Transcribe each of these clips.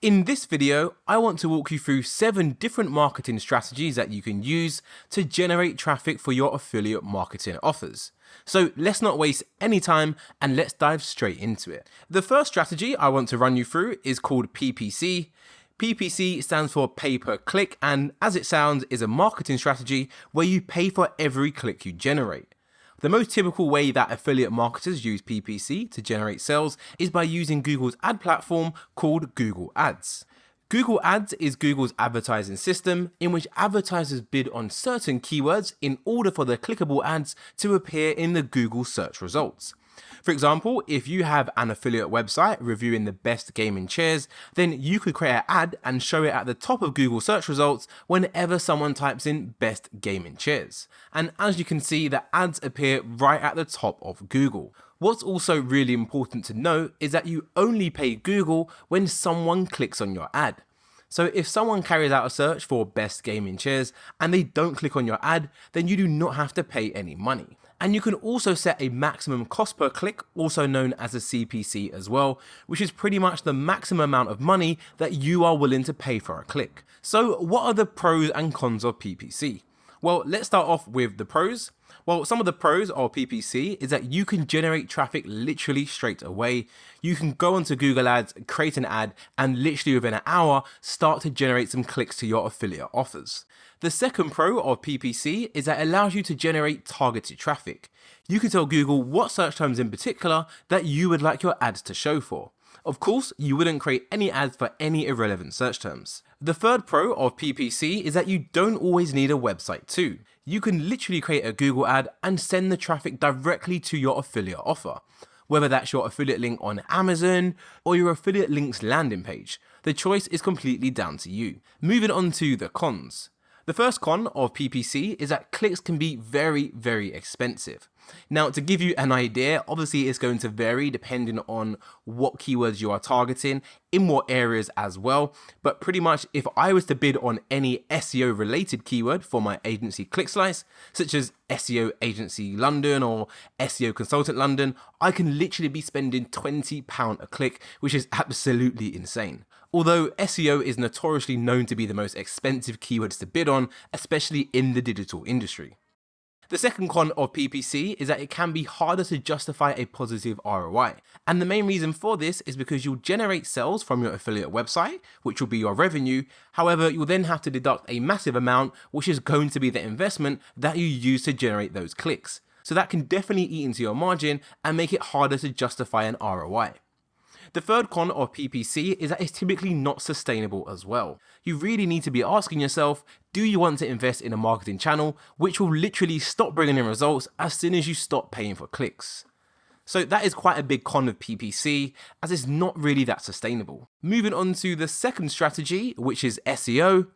In this video, I want to walk you through 7 different marketing strategies that you can use to generate traffic for your affiliate marketing offers. So let's not waste any time and let's dive straight into it. The first strategy I want to run you through is called PPC. PPC stands for pay per click, and as it sounds, is a marketing strategy where you pay for every click you generate. The most typical way that affiliate marketers use PPC to generate sales is by using Google's ad platform called Google Ads. Google Ads is Google's advertising system in which advertisers bid on certain keywords in order for their clickable ads to appear in the Google search results. For example, if you have an affiliate website reviewing the best gaming chairs, then you could create an ad and show it at the top of Google search results whenever someone types in best gaming chairs. And as you can see, the ads appear right at the top of Google. What's also really important to note is that you only pay Google when someone clicks on your ad. So if someone carries out a search for best gaming chairs and they don't click on your ad, then you do not have to pay any money. And you can also set a maximum cost per click, also known as a CPC as well, which is pretty much the maximum amount of money that you are willing to pay for a click. So what are the pros and cons of PPC? Well, let's start off with the pros. Well, some of the pros of PPC is that you can generate traffic literally straight away. You can go onto Google Ads, create an ad, and literally within an hour, start to generate some clicks to your affiliate offers. The second pro of PPC is that it allows you to generate targeted traffic. You can tell Google what search terms in particular that you would like your ads to show for. Of course, you wouldn't create any ads for any irrelevant search terms. The third pro of PPC is that you don't always need a website too. You can literally create a Google ad and send the traffic directly to your affiliate offer. Whether that's your affiliate link on Amazon or your affiliate link's landing page, the choice is completely down to you. Moving on to the cons. The first con of PPC is that clicks can be very expensive. Now, to give you an idea, obviously it's going to vary depending on what keywords you are targeting, in what areas as well, but pretty much if I was to bid on any SEO related keyword for my agency ClickSlice, such as SEO Agency London or SEO Consultant London, I can literally be spending £20 a click, which is absolutely insane. Although SEO is notoriously known to be the most expensive keywords to bid on, especially in the digital industry. The second con of PPC is that it can be harder to justify a positive ROI. And the main reason for this is because you'll generate sales from your affiliate website, which will be your revenue. However, you'll then have to deduct a massive amount, which is going to be the investment that you use to generate those clicks. So that can definitely eat into your margin and make it harder to justify an ROI. The third con of PPC is that it's typically not sustainable as well. You really need to be asking yourself, do you want to invest in a marketing channel which will literally stop bringing in results as soon as you stop paying for clicks? So that is quite a big con of PPC, as it's not really that sustainable. Moving on to the second strategy, which is SEO.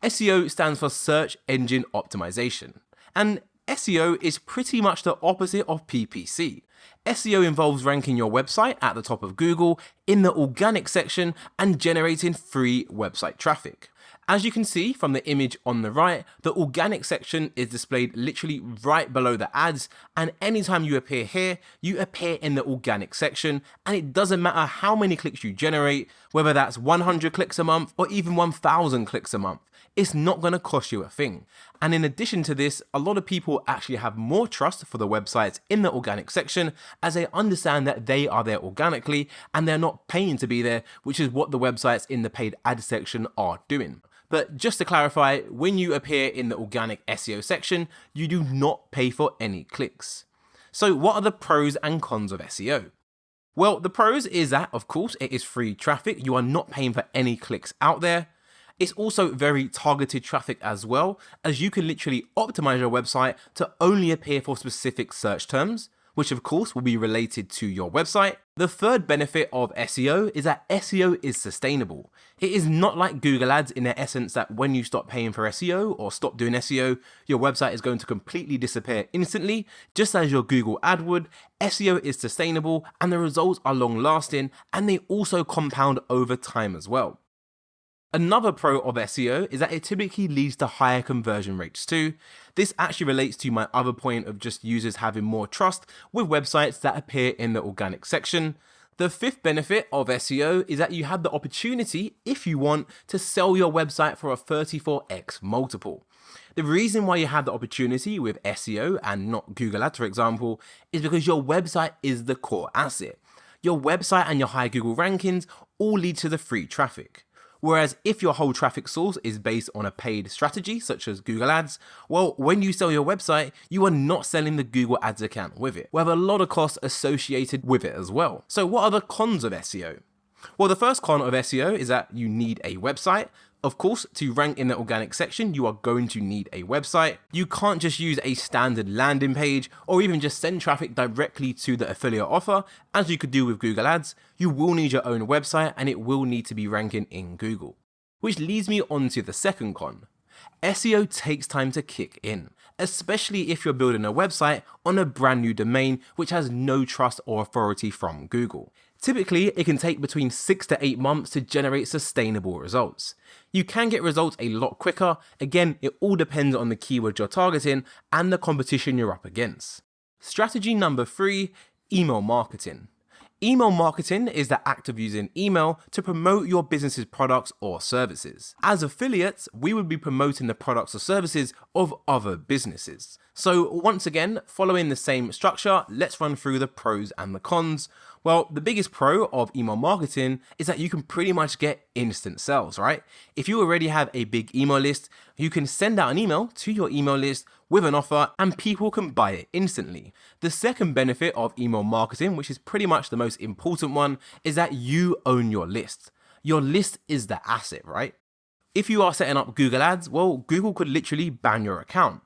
SEO stands for Search Engine Optimization. And SEO is pretty much the opposite of PPC. SEO involves ranking your website at the top of Google in the organic section and generating free website traffic. As you can see from the image on the right, the organic section is displayed literally right below the ads, and anytime you appear here, you appear in the organic section, and it doesn't matter how many clicks you generate, whether that's 100 clicks a month or even 1,000 clicks a month. It's not going to cost you a thing. And in addition to this, a lot of people actually have more trust for the websites in the organic section as they understand that they are there organically and they're not paying to be there, which is what the websites in the paid ad section are doing. But just to clarify, when you appear in the organic SEO section, you do not pay for any clicks. So what are the pros and cons of SEO? Well, the pros is that, of course, it is free traffic. You are not paying for any clicks out there. It's also very targeted traffic as well, as you can literally optimize your website to only appear for specific search terms, which of course will be related to your website. The third benefit of SEO is that SEO is sustainable. It is not like Google Ads in the essence that when you stop paying for SEO or stop doing SEO, your website is going to completely disappear instantly, just as your Google ad would. SEO is sustainable and the results are long lasting, and they also compound over time as well. Another pro of SEO is that it typically leads to higher conversion rates too. This actually relates to my other point of just users having more trust with websites that appear in the organic section. The fifth benefit of SEO is that you have the opportunity, if you want, to sell your website for a 34x multiple. The reason why you have the opportunity with SEO and not Google Ads, for example, is because your website is the core asset. Your website and your high Google rankings all lead to the free traffic. Whereas if your whole traffic source is based on a paid strategy, such as Google Ads, well, when you sell your website, you are not selling the Google Ads account with it. We have a lot of costs associated with it as well. So what are the cons of SEO? Well, the first con of SEO is that you need a website. Of course, to rank in the organic section, you are going to need a website. You can't just use a standard landing page or even just send traffic directly to the affiliate offer, as you could do with Google Ads. You will need your own website and it will need to be ranking in Google. Which leads me on to the second con. SEO takes time to kick in, especially if you're building a website on a brand new domain which has no trust or authority from Google. Typically, it can take between 6 to 8 months to generate sustainable results. You can get results a lot quicker. Again, it all depends on the keyword you're targeting and the competition you're up against. Strategy number 3, email marketing. Email marketing is the act of using email to promote your business's products or services. As affiliates, we would be promoting the products or services of other businesses. So once again, following the same structure, let's run through the pros and the cons. Well, the biggest pro of email marketing is that you can pretty much get instant sales, right? If you already have a big email list, you can send out an email to your email list with an offer and people can buy it instantly. The second benefit of email marketing, which is pretty much the most important one, is that you own your list. Your list is the asset, right? If you are setting up Google Ads, well, Google could literally ban your account.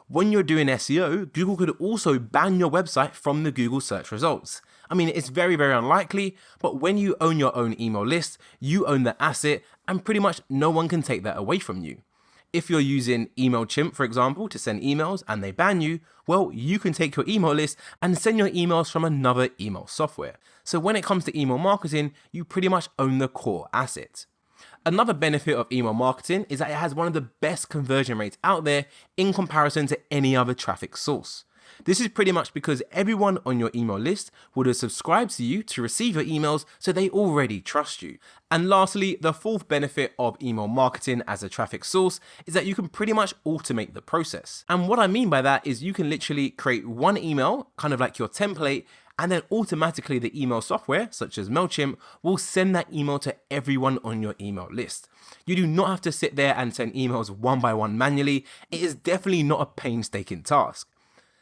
When you're doing SEO, Google could also ban your website from the Google search results. I mean, it's very, very unlikely, but when you own your own email list, you own the asset and pretty much no one can take that away from you. If you're using MailChimp, for example, to send emails and they ban you, well, you can take your email list and send your emails from another email software. So when it comes to email marketing, you pretty much own the core asset. Another benefit of email marketing is that it has one of the best conversion rates out there in comparison to any other traffic source. This is pretty much because everyone on your email list would have subscribed to you to receive your emails, so they already trust you. And lastly, the fourth benefit of email marketing as a traffic source is that you can pretty much automate the process. And what I mean by that is you can literally create one email, kind of like your template, and then automatically the email software, such as MailChimp, will send that email to everyone on your email list. You do not have to sit there and send emails one by one manually. It is definitely not a painstaking task.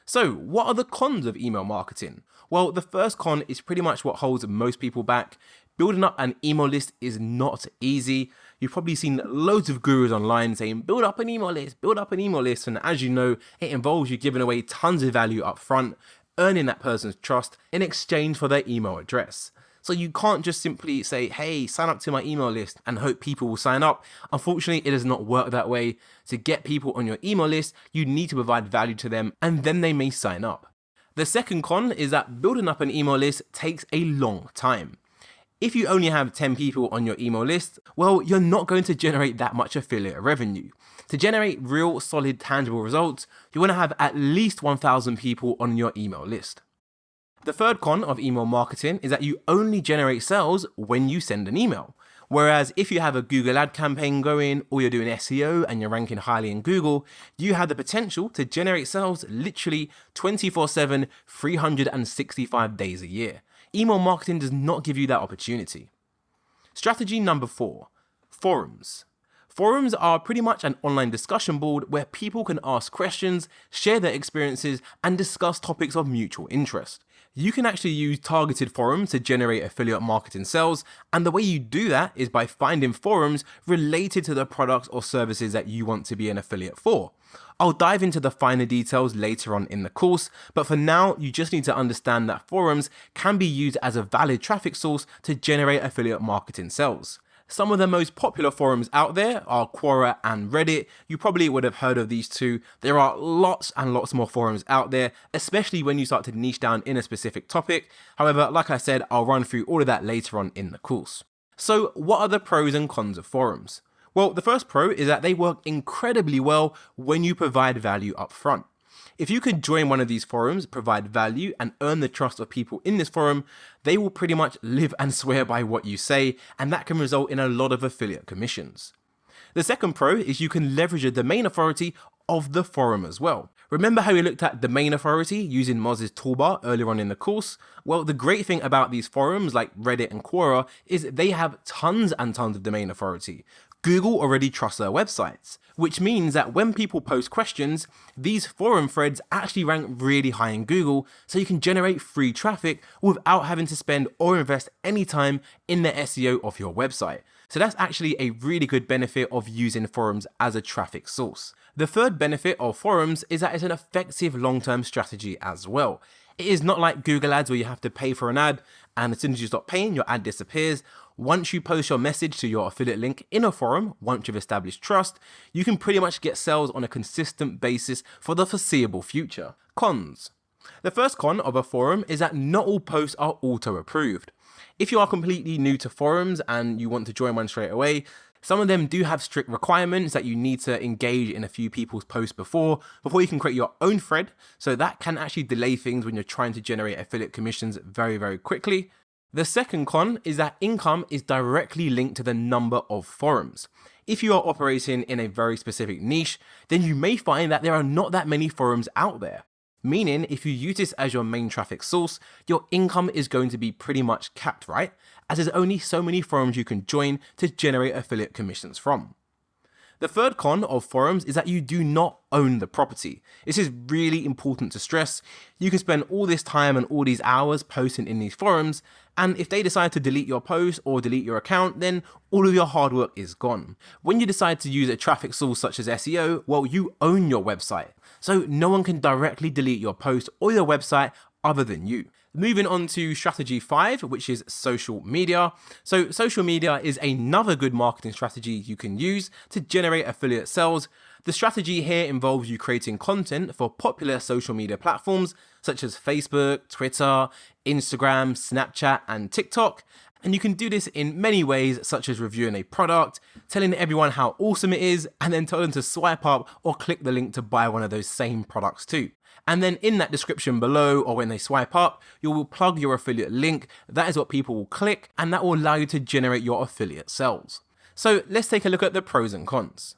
So what are the cons of email marketing? Well, the first con is pretty much what holds most people back. Building up an email list is not easy. You've probably seen loads of gurus online saying, build up an email list, build up an email list. And as you know, it involves you giving away tons of value up front, earning that person's trust in exchange for their email address. So you can't just simply say, hey, sign up to my email list and hope people will sign up. Unfortunately, it does not work that way. To get people on your email list, you need to provide value to them and then they may sign up. The second con is that building up an email list takes a long time. If you only have 10 people on your email list, well, you're not going to generate that much affiliate revenue. To generate real, solid, tangible results, you want to have at least 1,000 people on your email list. The third con of email marketing is that you only generate sales when you send an email. Whereas if you have a Google ad campaign going or you're doing SEO and you're ranking highly in Google, you have the potential to generate sales literally 24/7, 365 days a year. Email marketing does not give you that opportunity. Strategy number 4, forums. Forums are pretty much an online discussion board where people can ask questions, share their experiences, and discuss topics of mutual interest. You can actually use targeted forums to generate affiliate marketing sales, and the way you do that is by finding forums related to the products or services that you want to be an affiliate for. I'll dive into the finer details later on in the course, but for now, you just need to understand that forums can be used as a valid traffic source to generate affiliate marketing sales. Some of the most popular forums out there are Quora and Reddit. You probably would have heard of these two. There are lots and lots more forums out there, especially when you start to niche down in a specific topic. However, like I said, I'll run through all of that later on in the course. So what are the pros and cons of forums? Well, the first pro is that they work incredibly well when you provide value up front. If you can join one of these forums, provide value, and earn the trust of people in this forum, they will pretty much live and swear by what you say, and that can result in a lot of affiliate commissions. The second pro is you can leverage the domain authority of the forum as well. Remember how we looked at domain authority using Moz's toolbar earlier on in the course? Well, the great thing about these forums like Reddit and Quora is they have tons and tons of domain authority. Google already trusts their websites, which means that when people post questions, these forum threads actually rank really high in Google, so you can generate free traffic without having to spend or invest any time in the SEO of your website. So that's actually a really good benefit of using forums as a traffic source. The third benefit of forums is that it's an effective long-term strategy as well. It is not like Google Ads where you have to pay for an ad, and as soon as you stop paying, your ad disappears. Once you post your message to your affiliate link in a forum, once you've established trust, you can pretty much get sales on a consistent basis for the foreseeable future. Cons. The first con of a forum is that not all posts are auto-approved. If you are completely new to forums and you want to join one straight away, some of them do have strict requirements that you need to engage in a few people's posts before you can create your own thread. So that can actually delay things when you're trying to generate affiliate commissions very, very quickly. The second con is that income is directly linked to the number of forums. If you are operating in a very specific niche, then you may find that there are not that many forums out there. Meaning, if you use this as your main traffic source, your income is going to be pretty much capped, right? As there's only so many forums you can join to generate affiliate commissions from. The third con of forums is that you do not own the property. This is really important to stress. You can spend all this time and all these hours posting in these forums, and if they decide to delete your post or delete your account, then all of your hard work is gone. When you decide to use a traffic source such as SEO, well, you own your website. So no one can directly delete your post or your website other than you. Moving on to strategy 5, which is social media. So social media is another good marketing strategy you can use to generate affiliate sales. The strategy here involves you creating content for popular social media platforms such as Facebook, Twitter, Instagram, Snapchat, and TikTok. And you can do this in many ways, such as reviewing a product, telling everyone how awesome it is, and then tell them to swipe up or click the link to buy one of those same products too. And then in that description below, or when they swipe up, you will plug your affiliate link. That is what people will click, and that will allow you to generate your affiliate sales. So let's take a look at the pros and cons.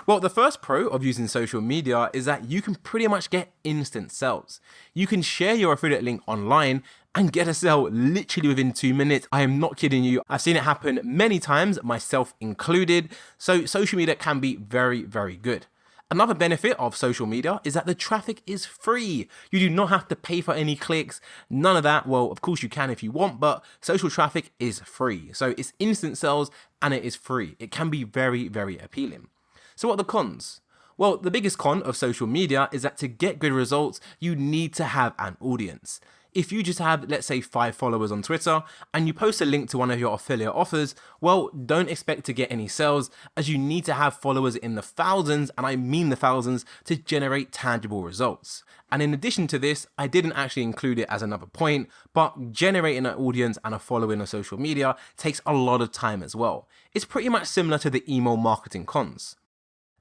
Well, the first pro of using social media is that you can pretty much get instant sales. You can share your affiliate link online and get a sale literally within 2 minutes. I am not kidding you. I've seen it happen many times, myself included. So social media can be very, very good. Another benefit of social media is that the traffic is free. You do not have to pay for any clicks, none of that. Well, of course you can if you want, but social traffic is free. So it's instant sales and it is free. It can be very, very appealing. So what are the cons? Well, the biggest con of social media is that to get good results, you need to have an audience. If you just have, let's say, 5 followers on Twitter and you post a link to one of your affiliate offers, well, don't expect to get any sales, as you need to have followers in the thousands, and I mean the thousands, to generate tangible results. And in addition to this, I didn't actually include it as another point, but generating an audience and a following on social media takes a lot of time as well. It's pretty much similar to the email marketing cons.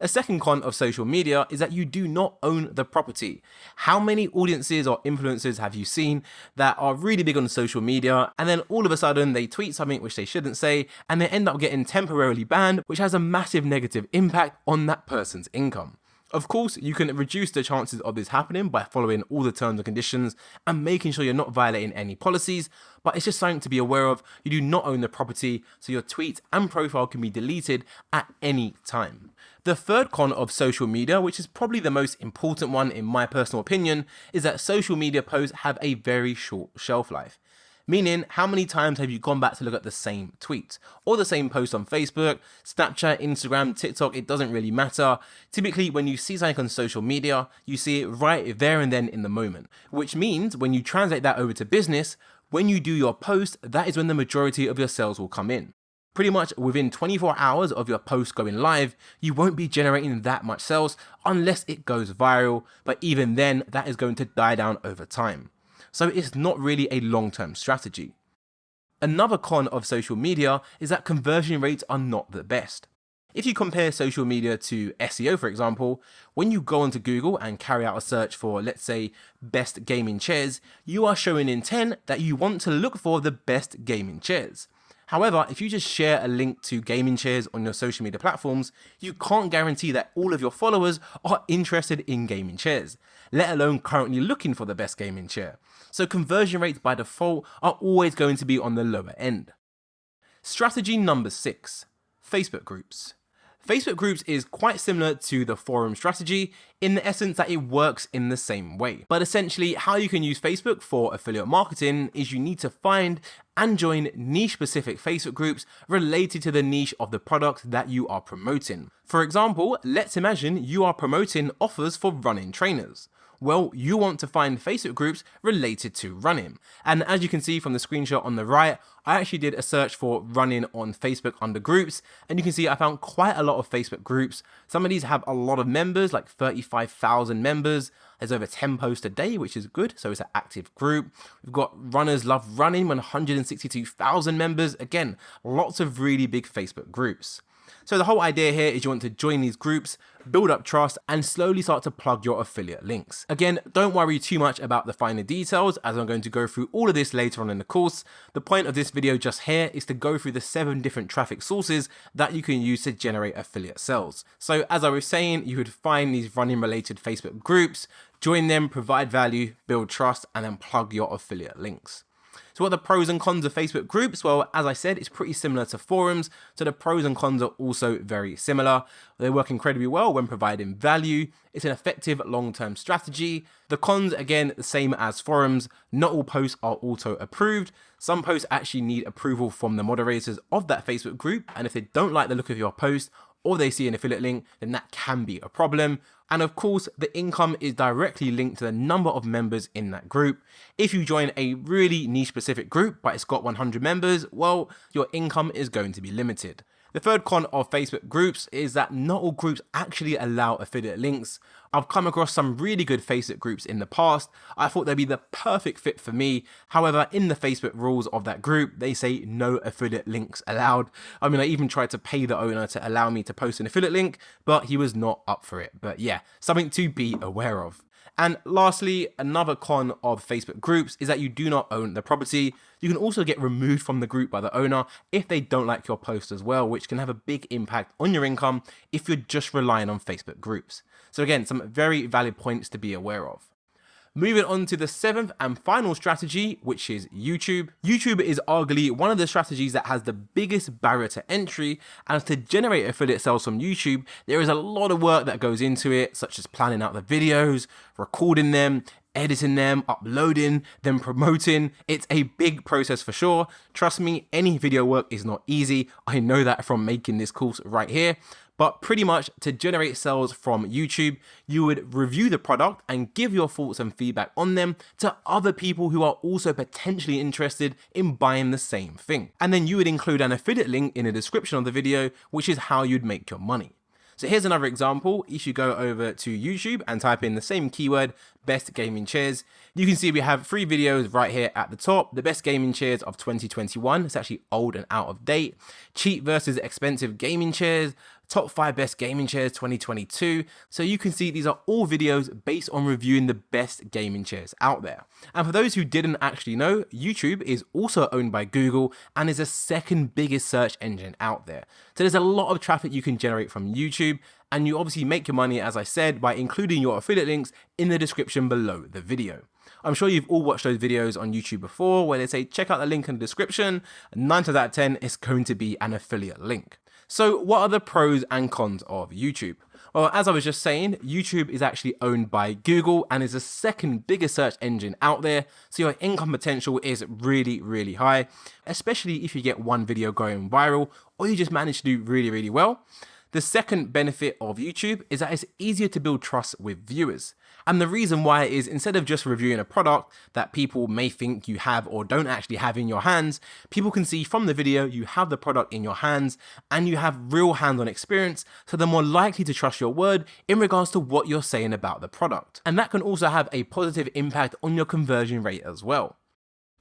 A second con of social media is that you do not own the property. How many audiences or influencers have you seen that are really big on social media, and then all of a sudden they tweet something which they shouldn't say, and they end up getting temporarily banned, which has a massive negative impact on that person's income. Of course, you can reduce the chances of this happening by following all the terms and conditions and making sure you're not violating any policies, but it's just something to be aware of. You do not own the property, so your tweet and profile can be deleted at any time. The third con of social media, which is probably the most important one in my personal opinion, is that social media posts have a very short shelf life. Meaning, how many times have you gone back to look at the same tweet or the same post on Facebook, Snapchat, Instagram, TikTok? It doesn't really matter. Typically, when you see something on social media, you see it right there and then in the moment, which means when you translate that over to business, when you do your post, that is when the majority of your sales will come in. Pretty much within 24 hours of your post going live, you won't be generating that much sales unless it goes viral, but even then, that is going to die down over time. So it's not really a long-term strategy. Another con of social media is that conversion rates are not the best. If you compare social media to SEO, for example, when you go onto Google and carry out a search for, let's say, best gaming chairs, you are showing intent that you want to look for the best gaming chairs. However, if you just share a link to gaming chairs on your social media platforms, you can't guarantee that all of your followers are interested in gaming chairs, let alone currently looking for the best gaming chair. So conversion rates by default are always going to be on the lower end. Strategy number 6, Facebook groups. Facebook groups is quite similar to the forum strategy in the essence that it works in the same way. But essentially, how you can use Facebook for affiliate marketing is you need to find and join niche specific Facebook groups related to the niche of the product that you are promoting. For example, let's imagine you are promoting offers for running trainers. Well, you want to find Facebook groups related to running. And as you can see from the screenshot on the right, I actually did a search for running on Facebook under groups, and you can see I found quite a lot of Facebook groups. Some of these have a lot of members, like 35,000 members. There's over 10 posts a day, which is good, so it's an active group. We've got Runners Love Running, 162,000 members. Again, lots of really big Facebook groups. So the whole idea here is you want to join these groups, build up trust, and slowly start to plug your affiliate links. Again, don't worry too much about the finer details, as I'm going to go through all of this later on in the course. The point of this video just here is to go through the 7 different traffic sources that you can use to generate affiliate sales. So as I was saying, you would find these running related Facebook groups, join them, provide value, build trust, and then plug your affiliate links. So what are the pros and cons of Facebook groups? Well, as I said, it's pretty similar to forums, so the pros and cons are also very similar. They work incredibly well when providing value. It's an effective long-term strategy. The cons, again, the same as forums. Not all posts are auto-approved. Some posts actually need approval from the moderators of that Facebook group, and if they don't like the look of your post, or they see an affiliate link, then that can be a problem. And of course, the income is directly linked to the number of members in that group. If you join a really niche specific group, but it's got 100 members, well, your income is going to be limited. The third con of Facebook groups is that not all groups actually allow affiliate links. I've come across some really good Facebook groups in the past. I thought they'd be the perfect fit for me. However, in the Facebook rules of that group, they say no affiliate links allowed. I mean, I even tried to pay the owner to allow me to post an affiliate link, but he was not up for it. But yeah, something to be aware of. And lastly, another con of Facebook groups is that you do not own the property. You can also get removed from the group by the owner if they don't like your post as well, which can have a big impact on your income if you're just relying on Facebook groups. So again, some very valid points to be aware of. Moving on to the 7th and final strategy, which is YouTube. YouTube is arguably one of the strategies that has the biggest barrier to entry, and to generate affiliate sales from YouTube, there is a lot of work that goes into it, such as planning out the videos, recording them, editing them, uploading, then promoting. It's a big process for sure. Trust me, any video work is not easy. I know that from making this course right here. But pretty much to generate sales from YouTube, you would review the product and give your thoughts and feedback on them to other people who are also potentially interested in buying the same thing. And then you would include an affiliate link in the description of the video, which is how you'd make your money. So here's another example. If you go over to YouTube and type in the same keyword, best gaming chairs, you can see we have 3 videos right here at the top. The best gaming chairs of 2021, it's actually old and out of date. Cheap versus expensive gaming chairs, top 5 best gaming chairs 2022. So you can see these are all videos based on reviewing the best gaming chairs out there. And for those who didn't actually know, YouTube is also owned by Google and is the second biggest search engine out there. So there's a lot of traffic you can generate from YouTube, and you obviously make your money, as I said, by including your affiliate links in the description below the video. I'm sure you've all watched those videos on YouTube before where they say check out the link in the description. 9 times out of 10 it's going to be an affiliate link. So what are the pros and cons of YouTube? Well, as I was just saying, YouTube is actually owned by Google and is the second biggest search engine out there. So your income potential is really, really high, especially if you get one video going viral or you just manage to do really, really well. The second benefit of YouTube is that it's easier to build trust with viewers. And the reason why is instead of just reviewing a product that people may think you have or don't actually have in your hands, people can see from the video you have the product in your hands and you have real hands-on experience, so they're more likely to trust your word in regards to what you're saying about the product. And that can also have a positive impact on your conversion rate as well.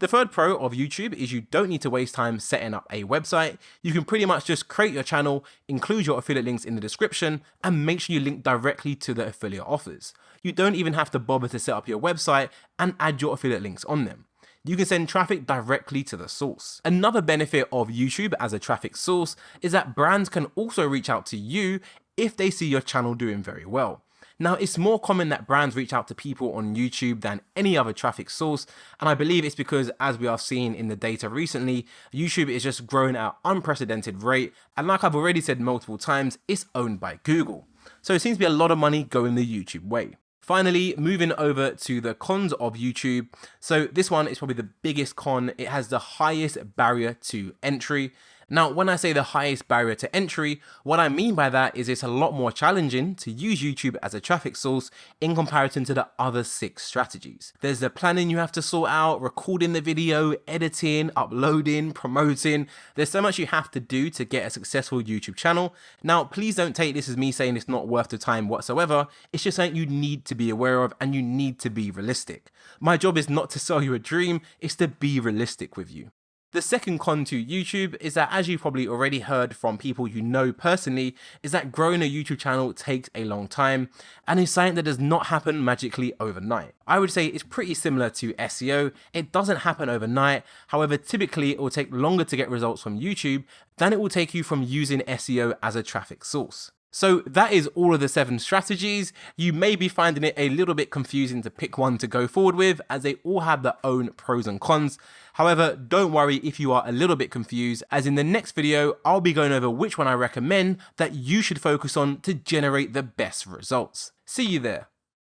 The third pro of YouTube is you don't need to waste time setting up a website. You can pretty much just create your channel, include your affiliate links in the description, and make sure you link directly to the affiliate offers. You don't even have to bother to set up your website and add your affiliate links on them. You can send traffic directly to the source. Another benefit of YouTube as a traffic source is that brands can also reach out to you if they see your channel doing very well. Now, it's more common that brands reach out to people on YouTube than any other traffic source, and I believe it's because, as we are seeing in the data recently, YouTube is just growing at an unprecedented rate, and like I've already said multiple times, it's owned by Google. So it seems to be a lot of money going the YouTube way. Finally, moving over to the cons of YouTube. So this one is probably the biggest con. It has the highest barrier to entry. Now, when I say the highest barrier to entry, what I mean by that is it's a lot more challenging to use YouTube as a traffic source in comparison to the other 6 strategies. There's the planning you have to sort out, recording the video, editing, uploading, promoting. There's so much you have to do to get a successful YouTube channel. Now, please don't take this as me saying it's not worth the time whatsoever. It's just something you need to be aware of and you need to be realistic. My job is not to sell you a dream, it's to be realistic with you. The second con to YouTube is that, as you've probably already heard from people you know personally, is that growing a YouTube channel takes a long time and is something that does not happen magically overnight. I would say it's pretty similar to SEO. It doesn't happen overnight. However, typically it will take longer to get results from YouTube than it will take you from using SEO as a traffic source. So that is all of the 7 strategies. You may be finding it a little bit confusing to pick one to go forward with, as they all have their own pros and cons. However, don't worry if you are a little bit confused, as in the next video, I'll be going over which one I recommend that you should focus on to generate the best results. See you there.